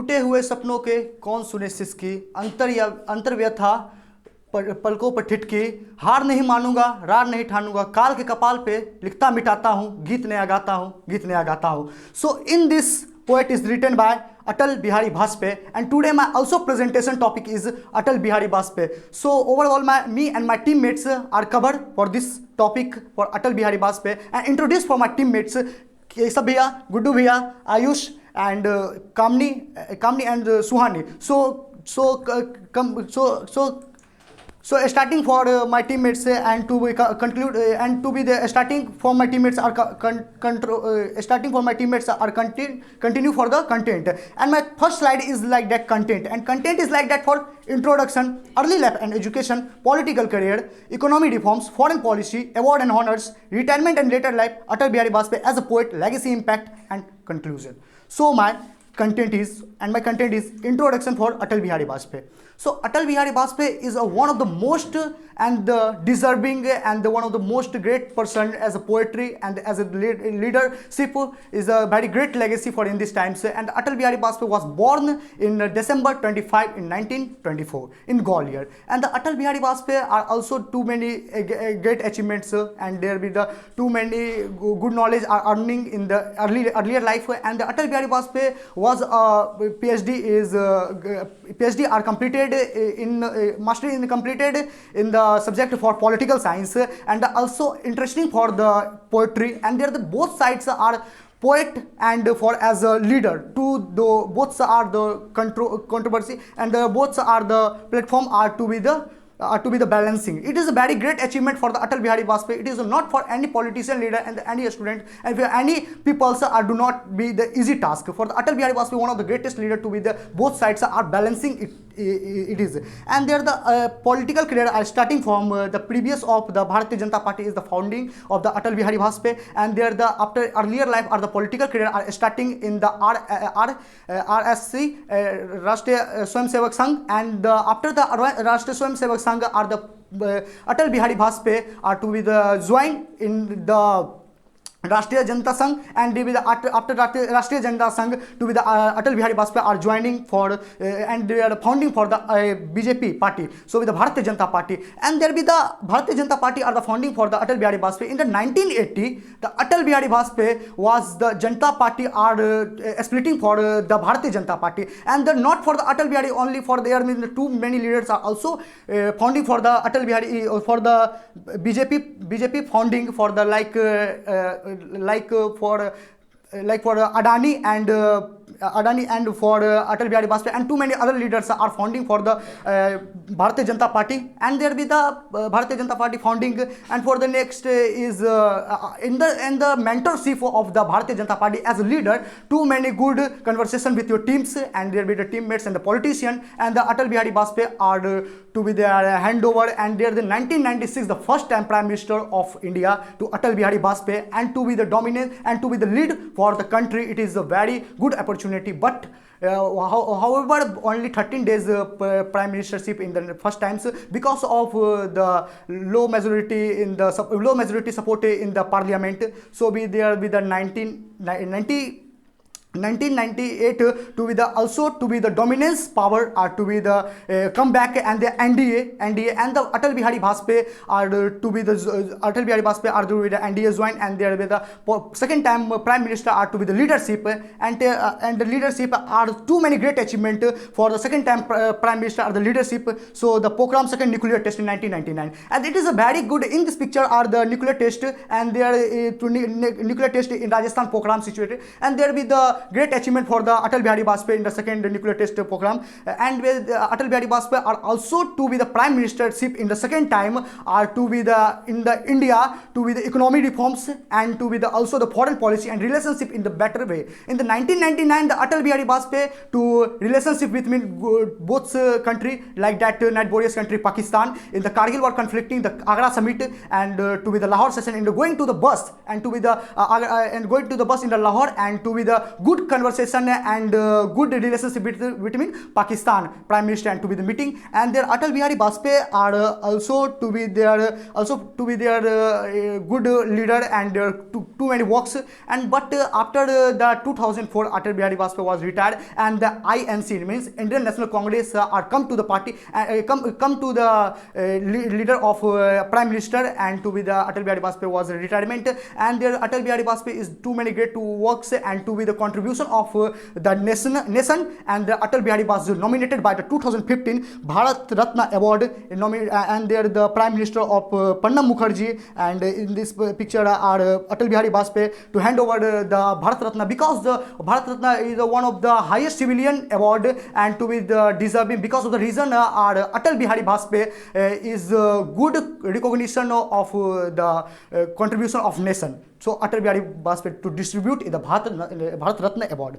टूटे हुए सपनों के कौन सुने सिसकी, अंतर्व्यथा पलकों पर ठिठकी, हार नहीं मानूंगा, रार नहीं ठानूंगा, काल के कपाल पे लिखता मिटाता हूँ, गीत नया गाता हूँ, गीत नया गाता हूँ. So in this poet is written by Atal Bihari Vajpayee, and today my also presentation topic is Atal Bihari Vajpayee. So overall me and my teammates are covered for this topic for Atal Bihari Vajpayee, and introduce for my teammates Kesav bhaiya, Guddu bhaiya, Ayush and Kamni and Suhani. So starting for my teammates and to be conclude and to be the starting for my teammates are continue for the content, and my first slide is like that content, and content is like that for introduction, early life and education, political career, economy reforms, foreign policy, award and honors, retirement and later life, Atal Bihari Vajpayee as a poet, legacy, impact and conclusion. So my content is introduction for Atal Bihari Vajpayee. So Atal Bihari Vajpayee is one of the most and deserving and one of the most great person as a poetry and as a leadership, is a very great legacy for in these times. And Atal Bihari Vajpayee was born in December 25 in 1924 in Gwalior. And the Atal Bihari Vajpayee are also too many great achievements, and there be the too many good knowledge are earning in the earlier life. And the Atal Bihari Vajpayee was PhD are completed in mastery in completed in the subject for political science, and also interesting for the poetry. And there the both sides are poet and for as a leader to the both are the controversy, and both are the platform are to be the balancing. It is a very great achievement for the Atal Bihari Vajpayee. It is not for any politician leader and any student and for any people do not be the easy task. For the Atal Bihari Vajpayee, one of the greatest leader to be the both sides are balancing it is. And there the political career are starting from the previous of the Bharatiya Janata Party is the founding of the Atal Bihari Vajpayee, and there the after earlier life are the political career are starting in the RSC Rashtriya Swayamsevak Sangh, and after the Rashtriya Swayamsevak Sangh are the Atal Bihari Vajpayee are to be the join in the Rashtriya Janata Sangh, and with the after Rashtriya Janata Sangh to be the Atal Bihari Vajpayee are joining for and they are founding for the BJP party, so with the Bharatiya Janata Party, and there be the Bharatiya Janata Party are the founding for the Atal Bihari Vajpayee. In the 1980 the Atal Bihari Vajpayee was the Janata Party are splitting for the Bharatiya Janata Party, and not for the Atal Bihari only, for there means too many leaders are also founding for the Atal Bihari for the BJP founding for the for Adani and for Atal Bihari Vajpayee, and too many other leaders are founding for the Bharatiya Janata Party, and there be the Bharatiya Janata Party founding. And for the next is in the mentorship of the Bharatiya Janata Party as a leader, too many good conversation with your teams, and there be the teammates and the politician, and the Atal Bihari Vajpayee are to be their handover, and there the 1996 the first time Prime Minister of India to Atal Bihari Vajpayee, and to be the dominant and to be the lead for the country. It is a very good opportunity, but however only 13 days prime ministership in the first times because of the low majority support in the parliament. So be there with the 1998 to be the also to be the dominance power are to be the comeback, and the NDA and the Atal Bihari Vajpayee are to be the Atal Bihari Vajpayee are to be the NDA join, and there will be the second time prime minister are to be the leadership, and the leadership are too many great achievement for the second time prime minister are the leadership. So the Pokhran second nuclear test in 1999, and it is a very good. In this picture are the nuclear test, and there nuclear test in Rajasthan Pokhran situated, and there will be the great achievement for the Atal Bihari Vajpayee in the second nuclear test program. And with Atal Bihari Vajpayee are also to be the prime ministership in the second time are to be the in the India to be the economy reforms, and to be the also the foreign policy and relationship in the better way. In the 1999 the Atal Bihari Vajpayee to relationship between both country like that neighborious country Pakistan in the Kargil war conflicting the Agra summit, and to be the Lahore session in the going to the bus and to be the and going to the bus in the Lahore, and to be the good good conversation and good relationship between Pakistan Prime Minister and to be the meeting. And their Atal Bihari Bajpayee are also to be their good leader and too many works. And but after the 2004 Atal Bihari Bajpayee was retired, and the INC means Indian National Congress are come to the party, come to the leader of Prime Minister, and to be the Atal Bihari Bajpayee was retirement. And their Atal Bihari Bajpayee is too many great works and to be the contribution of the nation. And the Atal Bihari was nominated by the 2015 Bharat Ratna Award, and there the Prime Minister of Pranab Mukherjee, and in this picture are Atal Bihari Bajpayee to hand over the Bharat Ratna, because the Bharat Ratna is one of the highest civilian award and to be the deserving, because of the reason Atal Bihari Bajpayee is good recognition of the contribution of nation. So Atal Bihari Bajpayee to distribute the Bharat Ratna Award.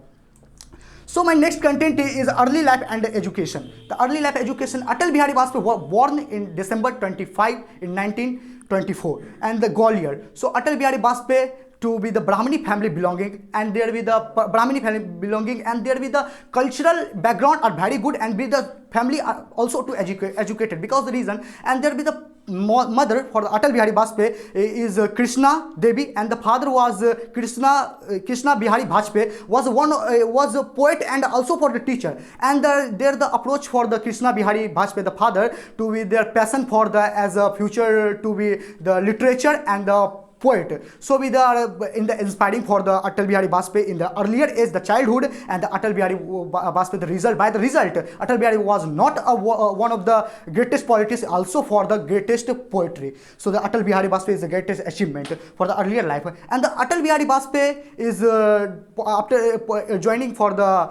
So my next content is early life and education. The early life education, Atal Bihari Bajpayee was born in December 25 in 1924 and the Gwalior. So Atal Bihari Bajpayee to be the Brahmani family belonging, and there with the Brahmani family belonging, and there with the cultural background are very good, and with the family are also to educated, because the reason, and there with the mother for the Atal Bihari Bajpayee is Krishna Devi, and the father was Krishna Bihari Bajpayee was a poet and also for the teacher. And there the approach for the Krishna Bihari Bajpayee, the father, to be their passion for the as a future to be the literature and the poet. So we are in the inspiring for the Atal Bihari Bajpayee in the earlier age, the childhood, and the Atal Bihari Bajpayee the result. By the result, Atal Bihari was not one of the greatest politicians, also for the greatest poetry. So the Atal Bihari Bajpayee is the greatest achievement for the earlier life. And the Atal Bihari Bajpayee is after joining for the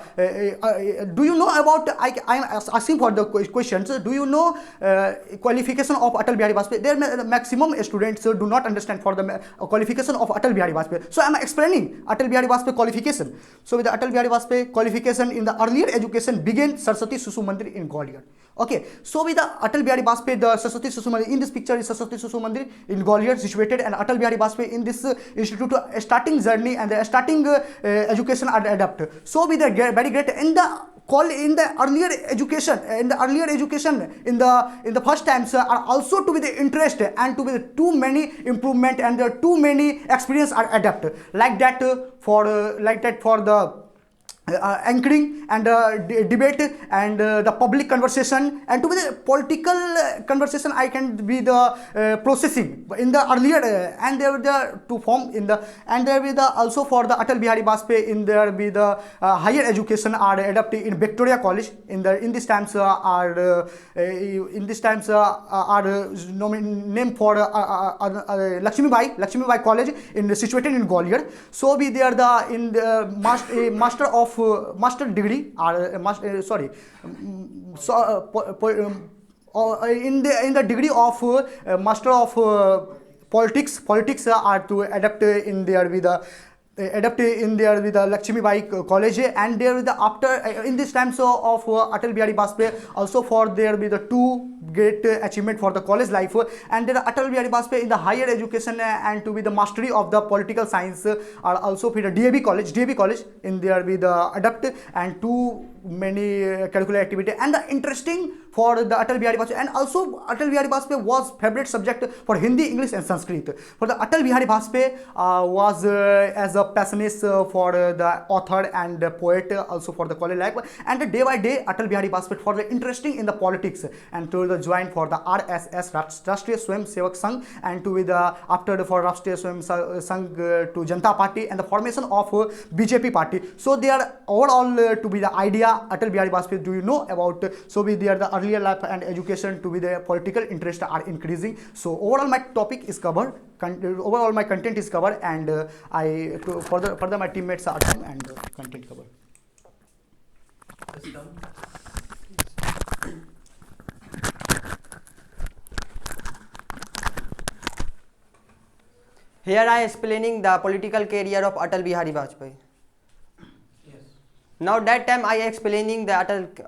do you know about, I am asking for the questions, do you know qualification of Atal Bihari Bajpayee? There maximum students do not understand for the qualification of Atal Bihari Bajpayee. So I am explaining Atal Bihari Bajpayee qualification. So with the Atal Bihari Bajpayee qualification in the earlier education began Saraswati Shishu Mandir in Gwalior. Okay, so with the Atal Bihari Bajpayee, the Saraswati Shishu Mandir, in this picture is Saraswati Shishu Mandir in Gwalior situated, and Atal Bihari Bajpayee in this institute starting journey and the starting education are adapted. So with the very great in the earlier education, in the first times are also to be the interest and to be the too many improvement and the too many experience are adapted, like that for the anchoring and debate and the public conversation, and to be the political conversation I can be the processing in the earlier and there the to form in the, and there be the also for the Atal Bihari Bajpayee in there be the higher education are adapted in Victoria College in these times are named for 𝗕𝗵𝗵𝗵𝗽 College in situated in Gwalior. So be there the in the master degree or in the degree of master of politics are to adapt in there with the 𝗕𝗵𝗵𝗵𝗽 College, and there with the after in this times of Atal Bihari Bajpayee also for there be the two great achievement for the college life, and there Atal Bihari Bajpayee in the higher education and to be the mastery of the political science are also for the DAV College in there with the adapt and too many curricular activity and the interesting for the Atal Bihari Bajpayee. And also Atal Bihari Bajpayee was favorite subject for Hindi, English and Sanskrit. For the Atal Bihari Bajpayee was as a passionate for the author and the poet also for the college life, and day by day Atal Bihari Bajpayee for the interesting in the politics and to the join for the RSS Rashtriya Swayamsevak Sangh, and to be the after for Rashtriya Swayamsevak Sangh to Janata Party and the formation of BJP party. So they are overall to be the idea Atal Bihari Bajpayee do you know about. So we there the earlier life and education to be the political interest are increasing. So overall my topic is covered, overall my content is covered, and further my teammates are done and content covered. Here I am explaining the political career of Atal Bihari Bajpayee. Yes. Now that time I am explaining the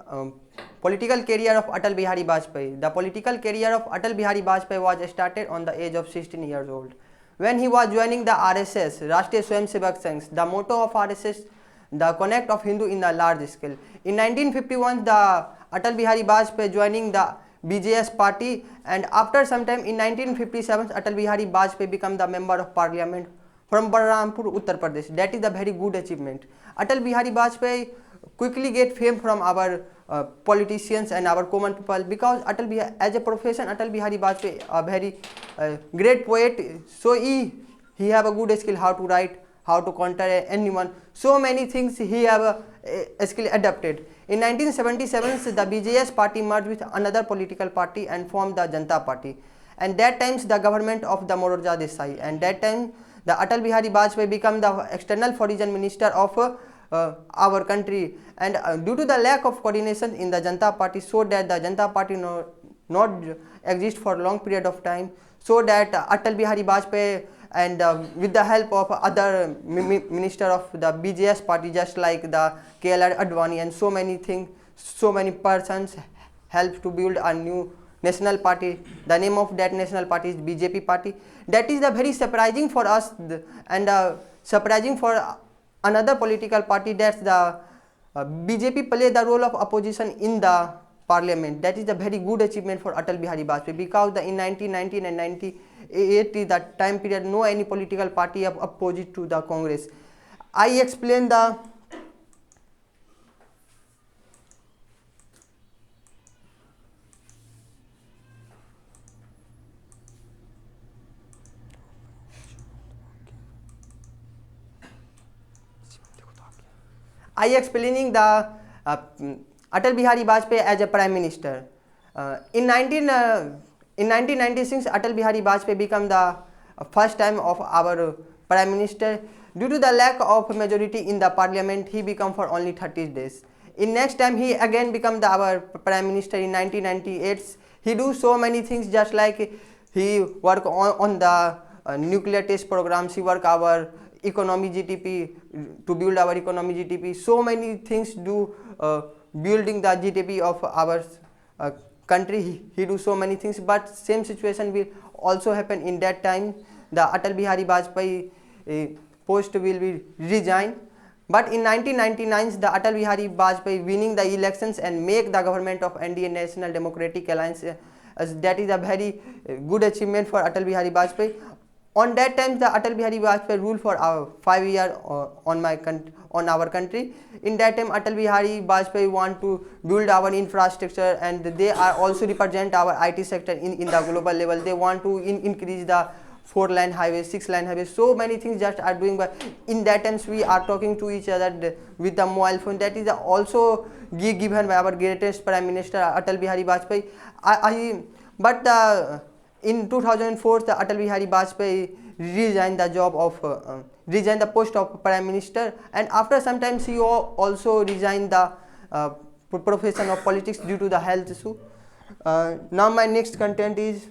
political career of Atal Bihari Bajpayee. The political career of Atal Bihari Bajpayee was started on the age of 16 years old. When he was joining the RSS, Rashtriya Swayamsevak Sangh, the motto of RSS the connect of Hindu in the large scale. In 1951, the Atal Bihari Vajpayee joining the BJS party, and after some time in 1957, Atal Bihari Vajpayee became the member of parliament from Balrampur, Uttar Pradesh. That is a very good achievement. Atal Bihari Vajpayee quickly get fame from our politicians and our common people, because Atal Bihari, as a profession, Atal Bihari Vajpayee a very great poet. So he have a good skill how to write, how to counter anyone. So many things he have a skill adapted. In 1977, the BJS party merged with another political party and formed the Janata Party. And that times the government of the Morarja Desai. And that time the Atal Bihari Vajpayee became the external foreign minister of our country. And due to the lack of coordination in the Janata Party, so that the Janata Party not exist for a long period of time, so that Atal Bihari Vajpayee and with the help of other minister of the BJS party, just like the 𝗕𝗏𝗵𝗵𝗿𝗏 Advani and so many things, so many persons helped to build a new national party. The name of that national party is BJP party. That is the very surprising for us and surprising for another political party, that's the BJP play the role of opposition in the parliament. That is a very good achievement for Atal Bihari Vajpayee, because in 1919 and 1980, that time period, no any political party opposed to the Congress. I explain the explaining the Atal Bihari Vajpayee as a prime minister. In 1996, Atal Bihari Vajpayee became the first time of our prime minister. Due to the lack of majority in the parliament, he became for only 30 days. In next time, he again became our prime minister in 1998. He do so many things, just like he work on the nuclear test programs, he work our economy GDP, to build our economy GDP. So many things do building the GDP of our country. He do so many things, but same situation will also happen in that time. The Atal Bihari Vajpayee post will be resigned. But in 1999, the Atal Bihari Vajpayee winning the elections and make the government of NDA National Democratic Alliance. That is a very good achievement for Atal Bihari Vajpayee. On that time, the Atal Bihari Vajpayee ruled for 5 years on our country. In that time, Atal Bihari Vajpayee want to build our infrastructure, and they are also represent our IT sector in the global level. They want to increase the 4-line highways, 6-line highways, so many things just are doing. But in that times, we are talking to each other with the mobile phone. That is also given by our greatest Prime Minister Atal Bihari Vajpayee. In 2004, the Atal Bihari Vajpayee resigned the post of Prime Minister, and after some time he also resigned the profession of politics due to the health issue. Now my next content is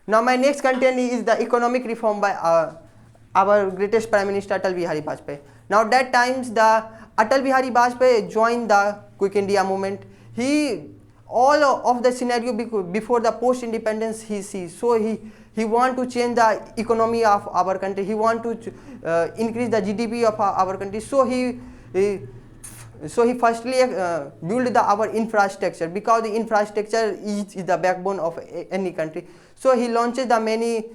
the economic reform by our greatest Prime Minister Atal Bihari Vajpayee. Now that times the Atal Bihari Vajpayee joined the Quick India movement. All of the scenario before the post independence he sees, so he want to change the economy of our country. He want to increase the GDP of our country. So he firstly build our infrastructure, because the infrastructure is the backbone of any country. So he launches the many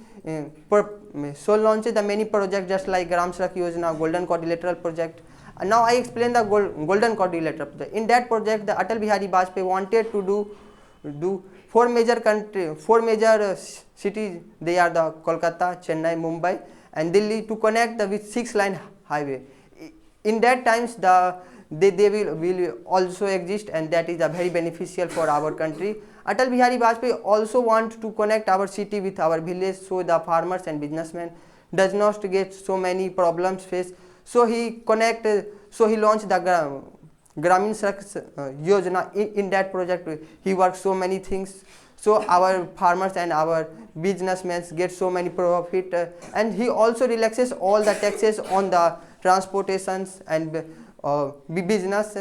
projects, just like Gram Sadak Yojana, Golden Quadrilateral project. And now I explain the Golden Quadrilateral project. In that project, the Atal Bihari Vajpayee wanted to do four major cities. They are the Kolkata, Chennai, Mumbai, and Delhi, to connect with 6-line highway. In that times, they will also exist, and that is very beneficial for our country. Atal Bihari Vajpayee also want to connect our city with our village, so the farmers and businessmen does not get so many problems faced. So he launched the Gramin Sadak Yojana. In that project, he worked so many things. So our farmers and our businessmen get so many profit, and he also relaxes all the taxes on the transportations and business.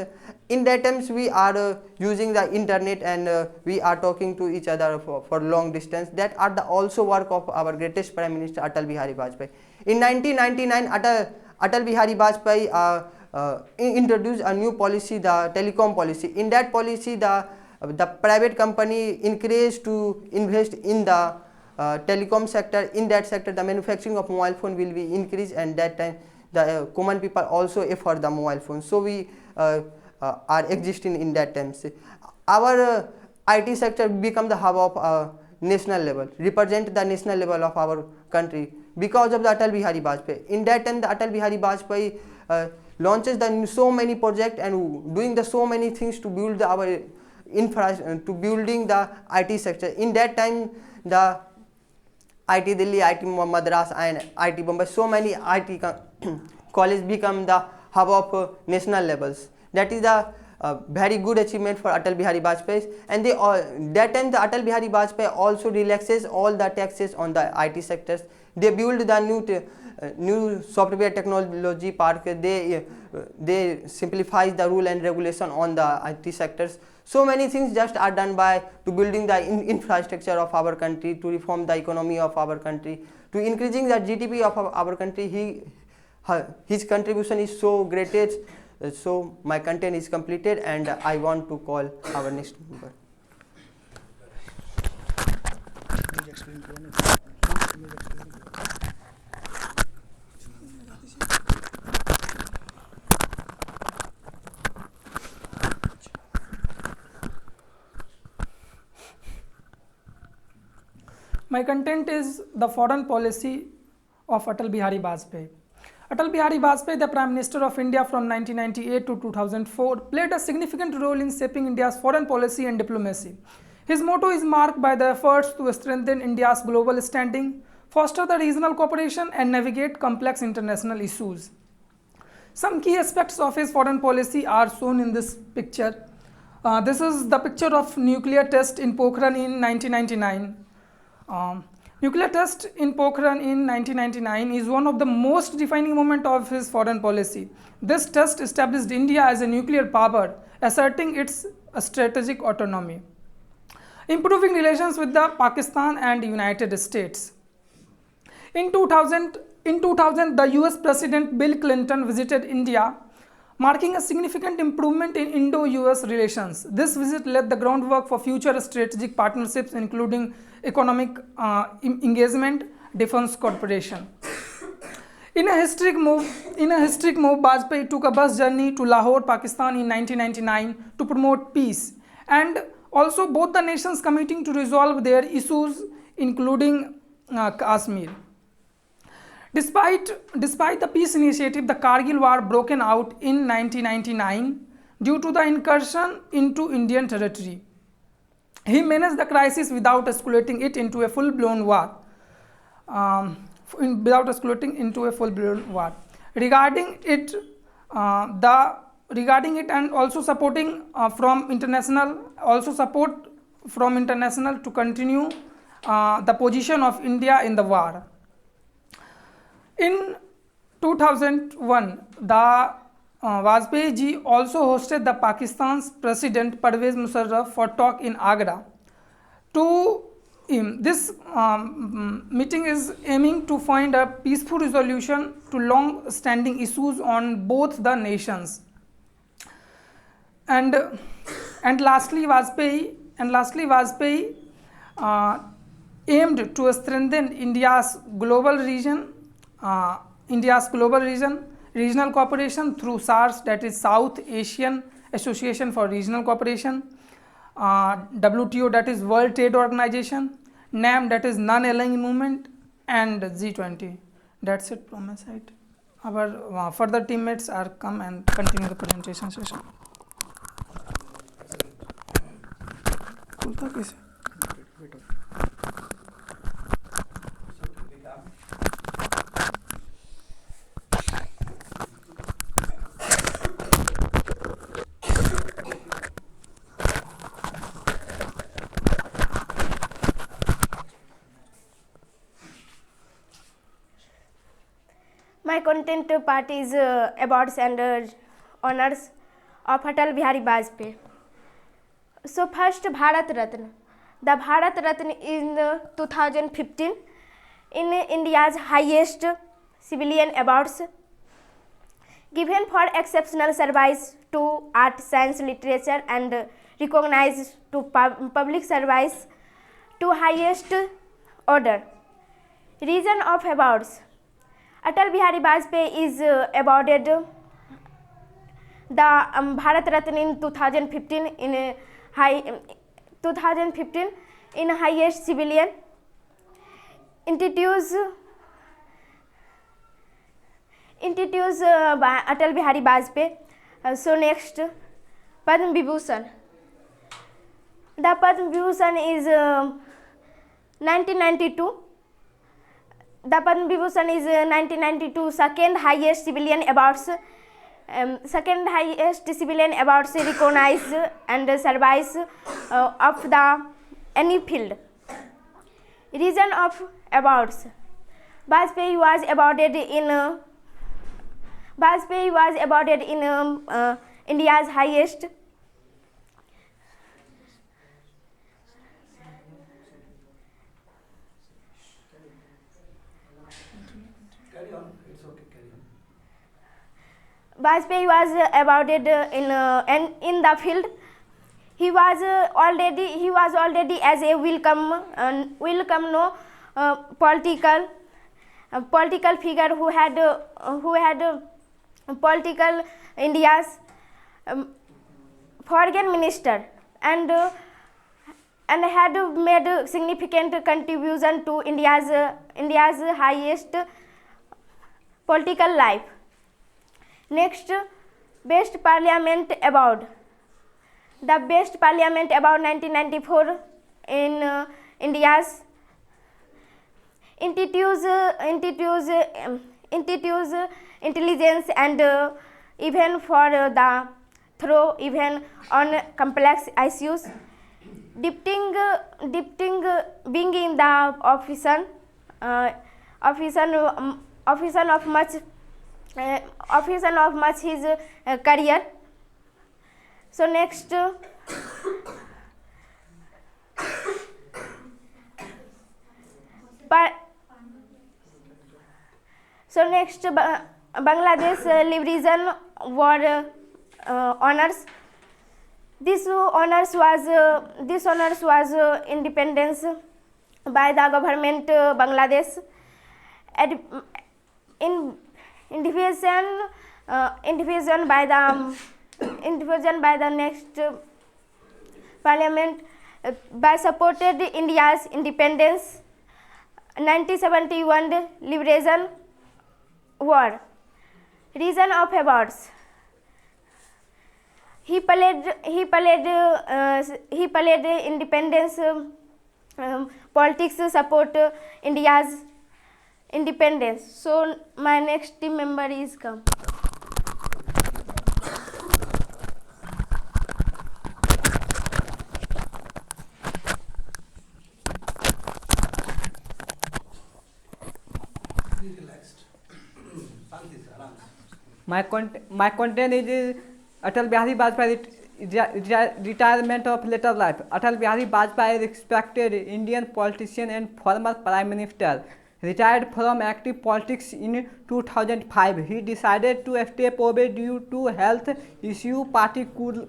In that times we are using the internet and we are talking to each other for long distance. That are the also work of our greatest Prime Minister Atal Bihari Vajpayee. In 1999, Atal Bihari Vajpayee introduced a new policy, the telecom policy. In that policy, the private company encouraged to invest in the telecom sector. In that sector, the manufacturing of mobile phone will be increased, and that time the common people also afford the mobile phone. So we are existing in that times. Our IT sector become the hub of national level, represent the national level of our country because of the Atal Bihari Vajpayee. In that time, the Atal Bihari Vajpayee launches so many projects and doing the so many things to build our to building the IT sector. In that time, the IT Delhi, IT Madras and IT Bombay, so many IT college become the hub of national levels. That is the very good achievement for Atal Bihari Vajpayee. And that time the Atal Bihari Vajpayee also relaxes all the taxes on the IT sectors. They build the new software technology park. They simplify the rule and regulation on the IT sectors. So many things just are done by to building the infrastructure of our country, to reform the economy of our country, to increasing the GDP of our country. His contribution is so great. So my content is completed, and I want to call our next member. My content is the foreign policy of Atal Bihari Vajpayee. Atal Bihari Vajpayee, the Prime Minister of India from 1998 to 2004, played a significant role in shaping India's foreign policy and diplomacy. His motto is marked by the efforts to strengthen India's global standing, foster the regional cooperation, and navigate complex international issues. Some key aspects of his foreign policy are shown in this picture. This is the picture of nuclear test in Pokhran in 1999. Nuclear test in Pokhran in 1999 is one of the most defining moments of his foreign policy. This test established India as a nuclear power, asserting its strategic autonomy, improving relations with the Pakistan and United States. In 2000, the US President Bill Clinton visited India, marking a significant improvement in Indo-US relations. This visit laid the groundwork for future strategic partnerships, including economic engagement, defense cooperation. In a historic move, Bajpayee took a bus journey to Lahore, Pakistan in 1999 to promote peace, and also both the nations committing to resolve their issues, including Kashmir. Despite the peace initiative, the Kargil war broken out in 1999 due to the incursion into Indian territory. He managed the crisis without escalating it into a full-blown war. Regarding it and also supporting support from international to continue the position of India in the war. In 2001, the Bajpayee ji also hosted the Pakistan's President Pervez Musharraf for talk in Agra. This meeting is aiming to find a peaceful resolution to long-standing issues on both the nations. And lastly, Bajpayee aimed to strengthen India's global regional cooperation through SARS, that is South Asian Association for Regional Cooperation, WTO, that is World Trade Organization, NAM, that is Non-Aligned Movement, and G20. That's it from my side. Our further teammates are come and continue the presentation session. My content part is awards and honors of Atal Bihari Vajpayee. So first, Bharat Ratna. The Bharat Ratna in 2015 in India's highest civilian awards, given for exceptional service to art, science, literature, and recognized to public service to highest order. Reason of awards: Atal Bihari Vajpayee is awarded the Bharat Ratna in 2015 in highest civilian institutes by Atal Bihari Vajpayee. So next, Padma Vibhushan. The Padma Vibhushan is 1992. The Padma Vibhushan is 1992 second highest civilian awards. Second highest civilian awards recognize and service of the any field. Reason of awards: Bajpayee was awarded in India's highest Bajpayee was awarded in the field. He was already as a welcome political figure who had political India's foreign minister and had made significant contribution to India's highest political life. Next, Best Parliament Award. The Best Parliament Award 1994 in India's institutes intelligence and even for the thorough even on complex issues, depicting being in the office of much his career. So next, Bangladesh Liberation War honors. This honors was independence by the government Bangladesh. Individual by the next parliament by supported India's independence. 1971 Liberation War. Reason of awards: he played independence politics to support India's independence. So my next team member is come. My content is Atal Bihari Vajpayee retirement of later life. Atal Bihari Vajpayee, respected Indian politician and former Prime Minister, retired from active politics in 2005. He decided to step away due to health issues,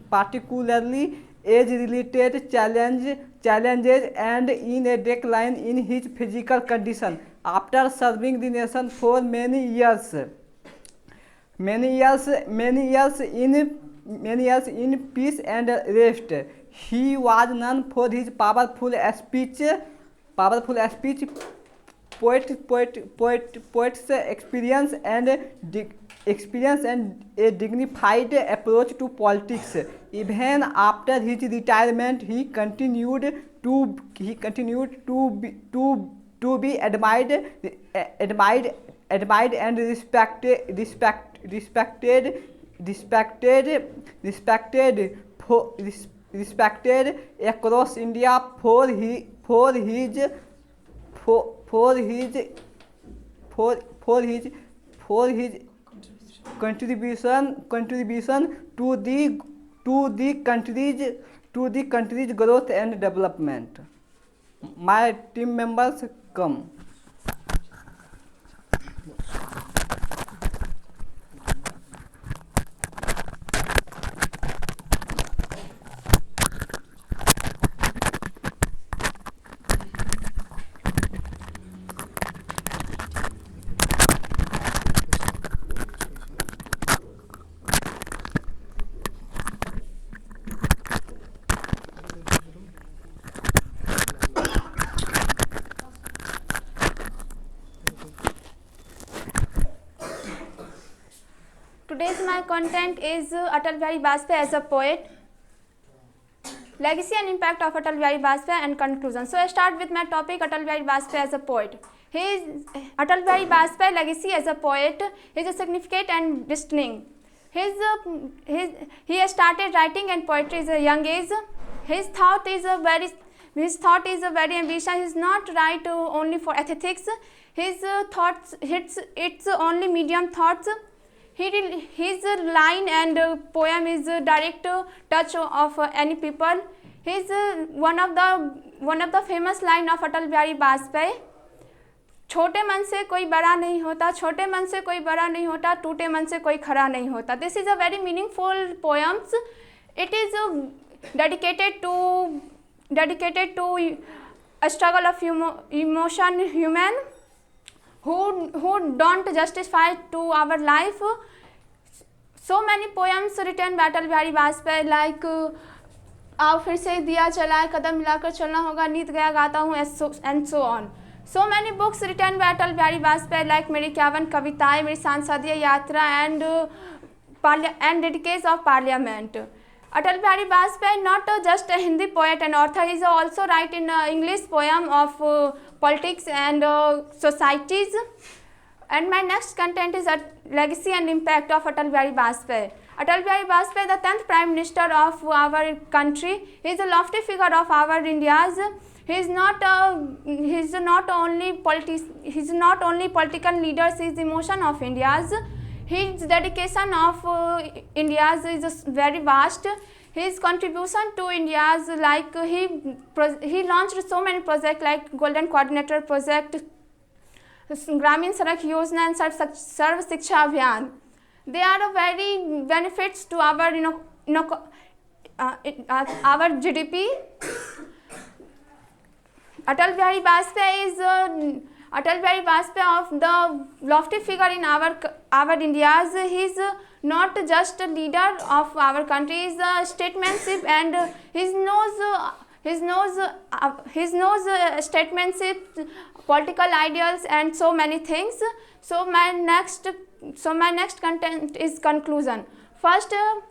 particularly age-related challenges and in a decline in his physical condition. After serving the nation for many years in peace and rest, he was known for his powerful speech, poet's experience and a dignified approach to politics. Even after his retirement, he continued to be admired and respected across India for his contribution to the country's growth and development. My team members come. Today's my content is Atal Bihari Bajpayee as a poet, legacy and impact of Atal Bihari Bajpayee, and conclusion. So I start with my topic, Atal Bihari Bajpayee as a poet. Atal Bihari Bajpayee legacy as a poet is significant and distinct. He has started writing and poetry at a young age. His thought is very ambitious. He is not write only for aesthetics. His thoughts, it's only medium thoughts. His line and poem is direct touch of any people. His one of the famous line of Atal Bihari Bajpayee, छोटे मन से कोई बड़ा नहीं होता, छोटे मन से कोई बड़ा नहीं होता, टूटे मन से कोई खड़ा नहीं होता. This is a very meaningful poems. It is dedicated to a struggle of emotion human who don't justify to our life. So many poems written by Atal Bihari Bajpayee like आओ फिर से दिया जलाए, कदम मिलाकर चलना होगा, नींद गया गाता हूँ, and so on. So many books written by Atal Bihari Bajpayee like मेरी 51 कविताएं, मेरी सांसदीय यात्रा and dedicates of parliament. Atal Bihari Bajpayee not just a Hindi poet and author, he is also write in English poem of politics and societies. And my next content is a legacy and impact of Atal Bihari Bajpayee. Atal Bihari Bajpayee, the 10th Prime Minister of our country, he is a lofty figure of our India's. He is not only political leader, he is emotion of India's. His dedication of India's is very vast. His contribution to India's, like he launched so many projects like Golden Coordinator Project, 𝗕𝗵𝗵𝗵𝗿𝗆 सड़क योजना and सर्व शिक्षा अभियान. They are very benefits to our our GDP. Atal Bihari Bajpayee of the lofty figure in our India's. He is not just a leader of our country. He is a statesmanship and his knows statesmanship, political ideals and so many things. So my next content is conclusion. First of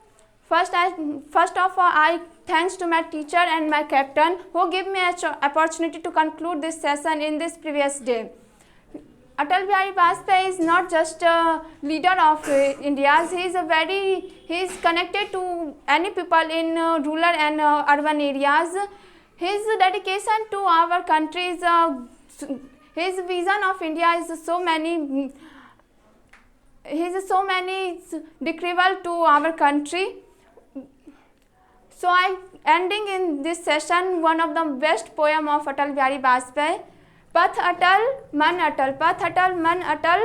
all, I thanks to my teacher and my captain who gave me an opportunity to conclude this session in this previous day. Atal Bihari Bajpayee is not just a leader of India. He is connected to any people in rural and urban areas. His dedication to our country is his vision of India is so many decredible to our country. So I ending in this session one of the best poem of Atal Bihari Bajpayee. पथ अटल मन अटल, पथ अटल मन अटल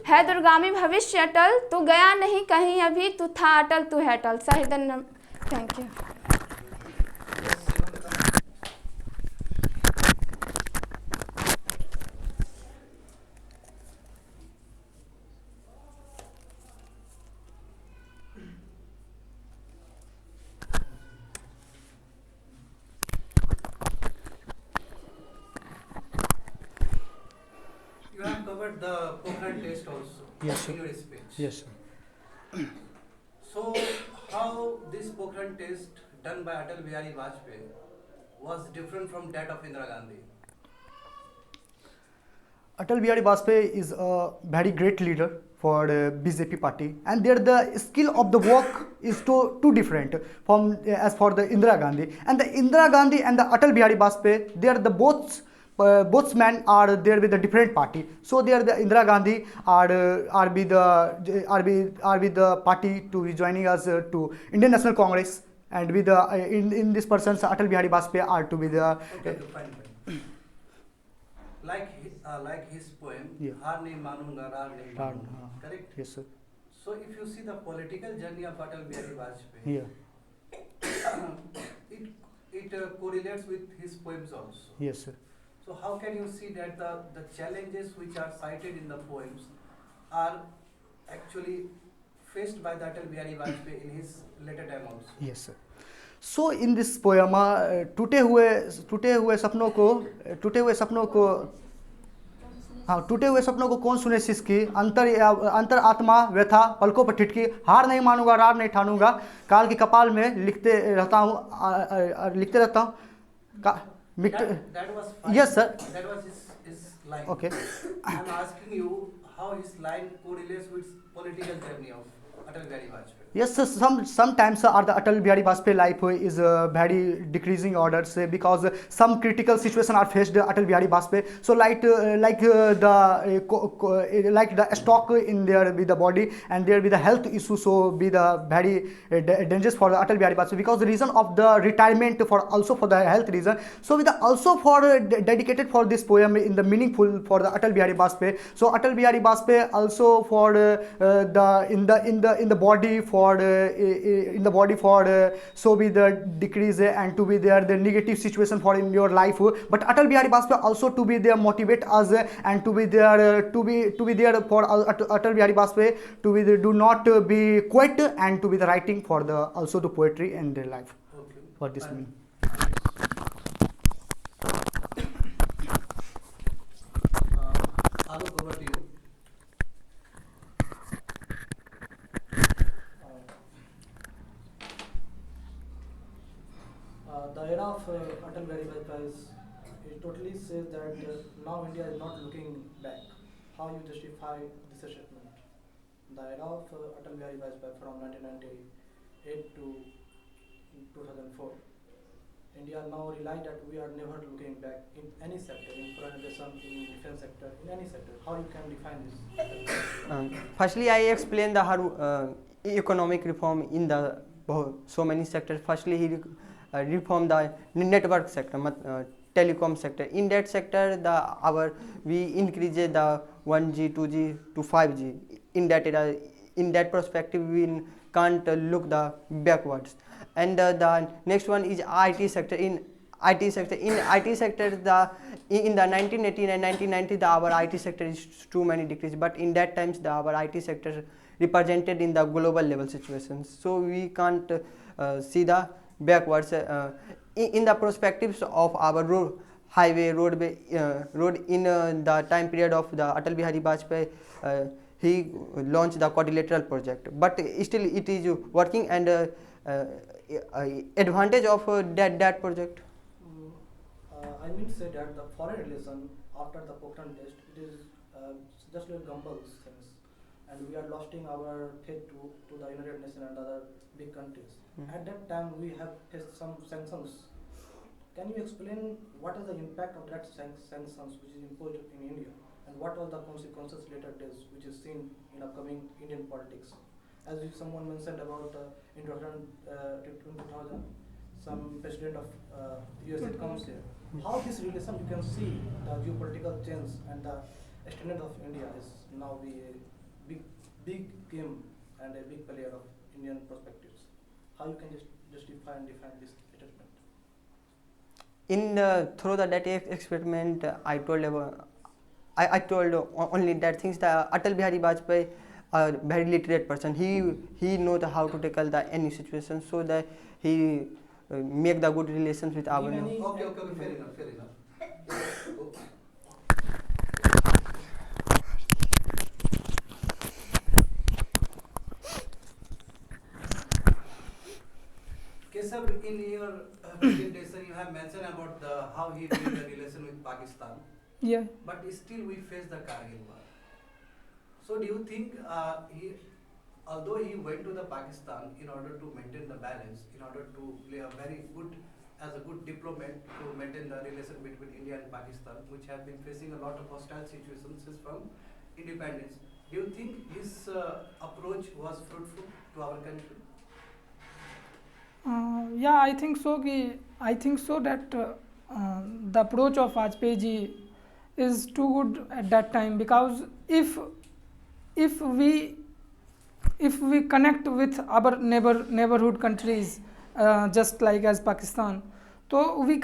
है दूरगामी भविष्य अटल, तू गया नहीं कहीं अभी, तू था अटल तू है अटल. Sahidan, thank you. You have covered the Pokhran test also. Yes, sir. In your speech. Yes, sir. So, how this Pokhran test done by Atal Bihari Bajpayee was different from that of Indira Gandhi? Atal Bihari Bajpayee is a very great leader for BJP party, and there the skill of the work is too different from as for the Indira Gandhi. And the Indira Gandhi and the Atal Bihari Bajpayee, they are the both both men are there with a different party. So there the Indira Gandhi are with the party to be joining us to Indian National Congress, and with the in this person's Atal Bihari Bajpayee are to be the Okay, fine. Like his poem, Yeah. Har nahi manunga, rar nahi manunga. Correct? Yes, sir. So if you see the political journey of Atal Bihari Bajpayee, Yeah. it correlates with his poems also. Yes, sir. So how can you see that the challenges which are cited in the poems are actually faced by the Atal Bihari Bajpayee in his later time also? Yes, sir. So in this poem, टूटे हुए सपनों को कौन सुने सिसकी, अंतर आत्मा व्यथा पलकों पर ठिठकी, हार नहीं मानूंगा रार नहीं ठानूंगा, काल के कपाल में लिखते रहता हूँ That was fine. Yes, sir. That was his line. Okay. I'm asking you how his line correlates with political journey of Atal Bihari Bajpayee. Yes, sir. Sometimes the Atal Bihari Bajpayee life is very decreasing orders because some critical situation are faced Atal Bihari Bajpayee. So like the stock in there with the body, and there with the health issue, so be the very dangerous for the Atal Bihari Bajpayee, because the reason of the retirement also for the health reason. So with the also for dedicated for this poem in the meaningful for the Atal Bihari Bajpayee. So Atal Bihari Bajpayee also for in the body for so be the decrease and to be there the negative situation for in your life. But Atal Bihari Bajpayee also to be there motivate us and to be there to be there for Atal Bihari Bajpayee to be there, do not be quiet and to be the writing for the also the poetry in their life. Okay. For this Fine. meaning. Alok, over to you. The era of Atal Bihari Bajpayee it totally says that now India is not looking back. How you justify this statement? The era of Atal Bihari Bajpayee from 1998 to 2004. India now realized that we are never looking back in any sector, in foreign relation, in defense sector, in any sector. How you can define this? Firstly, I explained the economic reform in the so many sectors. Firstly, he reformed the network sector, telecom sector. In that sector, we increased the 1G, 2G to 5G. In that era, in that perspective, we can't look the backwards. And the next one is IT sector. In IT sector, in the 1980 and 1990, our IT sector is too many decrease. But in that times, our IT sector represented in the global level situations. So we can't see the backwards in the perspectives of our road in the time period of the Atal Bihari Bajpayee. He launched the quadrilateral project, but still it is working, and advantage of that project. I mean to say that the foreign relation after the Pokhran test, it is just like Gumbel's things, and we are losing our faith to the United Nations and other big countries. At that time, we have faced some sanctions. Can you explain what is the impact of that sanctions which is imposed in India, and what are the consequences later days which is seen in upcoming Indian politics? As someone mentioned about in 2000, some president of USA comes here. How this relation you can see the geopolitical change and the extent of India is now be a big game and a big player of Indian perspectives. How you can justify and define this statement? Through the data experiment, I told only that things that Atal Bihari Bajpayee, a very literate person, he knows how to tackle any situation, so that he make the good relations with our. Okay, fair enough. Keshav, in your presentation, you have mentioned about how he built the relation with Pakistan. Yeah. But still, we face the Kargil war. So, do you think although he went to the Pakistan in order to maintain the balance, in order to play a very good as a good diplomat to maintain the relation between India and Pakistan, which have been facing a lot of hostile situations since from independence. Do you think his approach was fruitful to our country? Yeah, I think so. I think so that the approach of Bajpayee ji is too good at that time, because if we connect with our neighborhood countries, just like as Pakistan, so we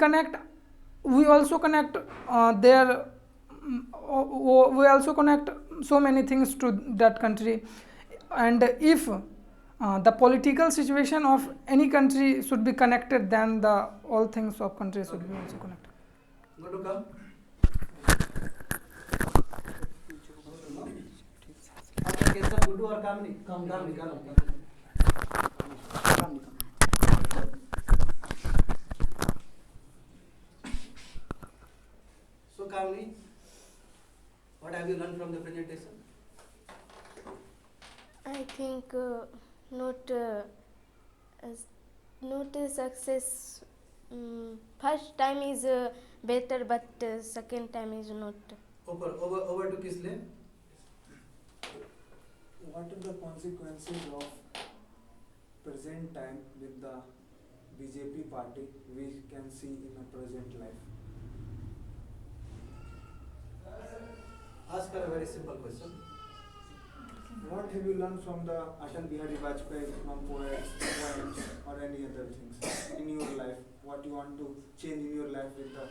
also connect we also connect so many things to that country, and if the political situation of any country should be connected, then the all things of country should be also connected. Going to come? Gudu or Kamini? Kamini. So Kamini, what have you learned from the presentation? I think not a success. First time is better, but second time is not. Over to Kisle. What are the consequences of present time with the BJP party we can see in a present life? Ask her a very simple question. What have you learned from the Atal Bihari Bajpayee, from poems or any other things in your life? What you want to change in your life with the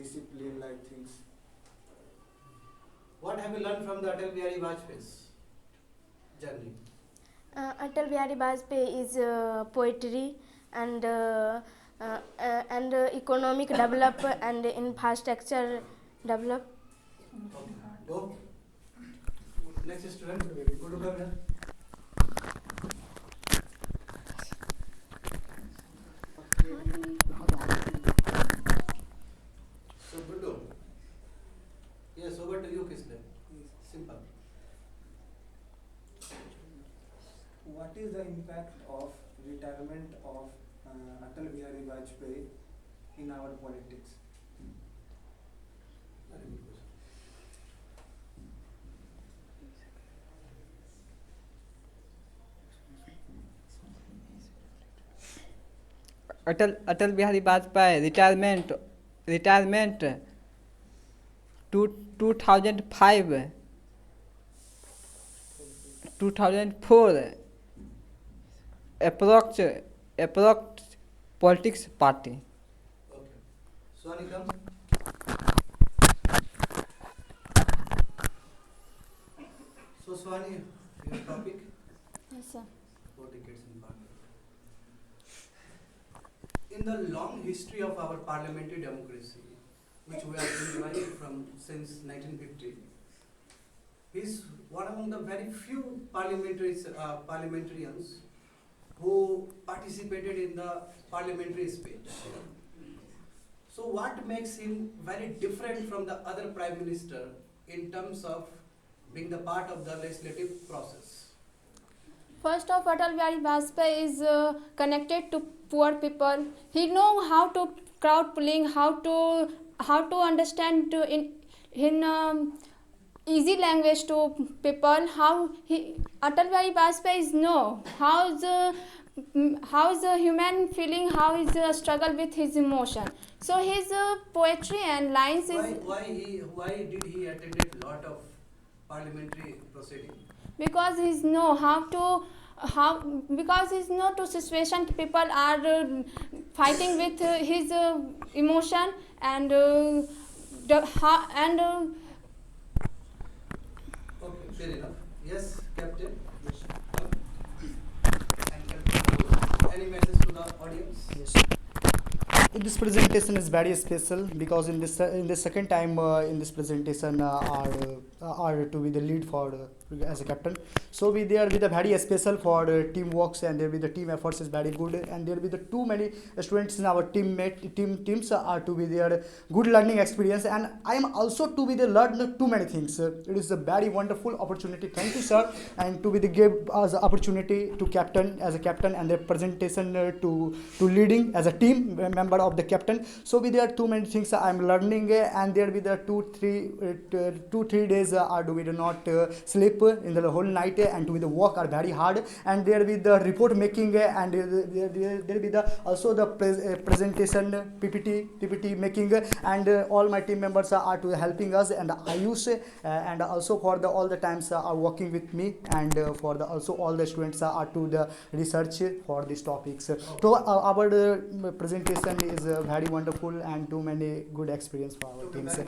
discipline like things? What have you learned from the Atal Bihari Bajpayee's journey? Atal Bihari Bajpayee is poetry and economic develop and infrastructure develop. Okay. Go. Next student. Go to come here. So Guddu. Yes, over to you, Kisle. Simple. What is the impact of retirement of Atal Bihari Bajpayee in our politics? Very good question. Atal Bihari Bajpayee retirement 2005 2004 approach politics party. Okay. Swani, come. So Swani, your topic? Yes, sir. 4 decades in parliament. In the long history of our parliamentary democracy, which we have been enjoying from since 1950, he is one among the very few parliamentarians who participated in the parliamentary space. So what makes him very different from the other prime minister in terms of being the part of the legislative process? First of Atal Bihari Bajpayee is connected to poor people. He know how to crowd pulling, how to understand in easy language to people. Atal Bihari Bajpayee know how is the human feeling, how is the struggle with his emotion. So his poetry and lines is why did he attended lot of parliamentary proceedings? because he's know because he's know to situation people are fighting with his emotion and Okay, fair enough. Yes, Captain. Any message to the audience? Yes. This presentation is very special because in this second time in this presentation our are to be the lead for as a captain. So we there with the very special for teamworks, and there with the team efforts is very good, and there with the too many students in our teams are to be their good learning experience, and I am also to be the learn too many things. It is a very wonderful opportunity. Thank you, sir, and to be the give us the opportunity to captain as a captain, and the presentation to leading as a team member of the captain. So with there too many things I am learning, and there with the 2-3 days are do we do not sleep in the whole night, and to be the work are very hard, and there with the report making, and there with the also the presentation PPT making, and all my team members are to helping us, and 𝗕use and also for the all the times are working with me, and for the also all the students are to the research for these topics. So our presentation is very wonderful, and too many good experience for our teams.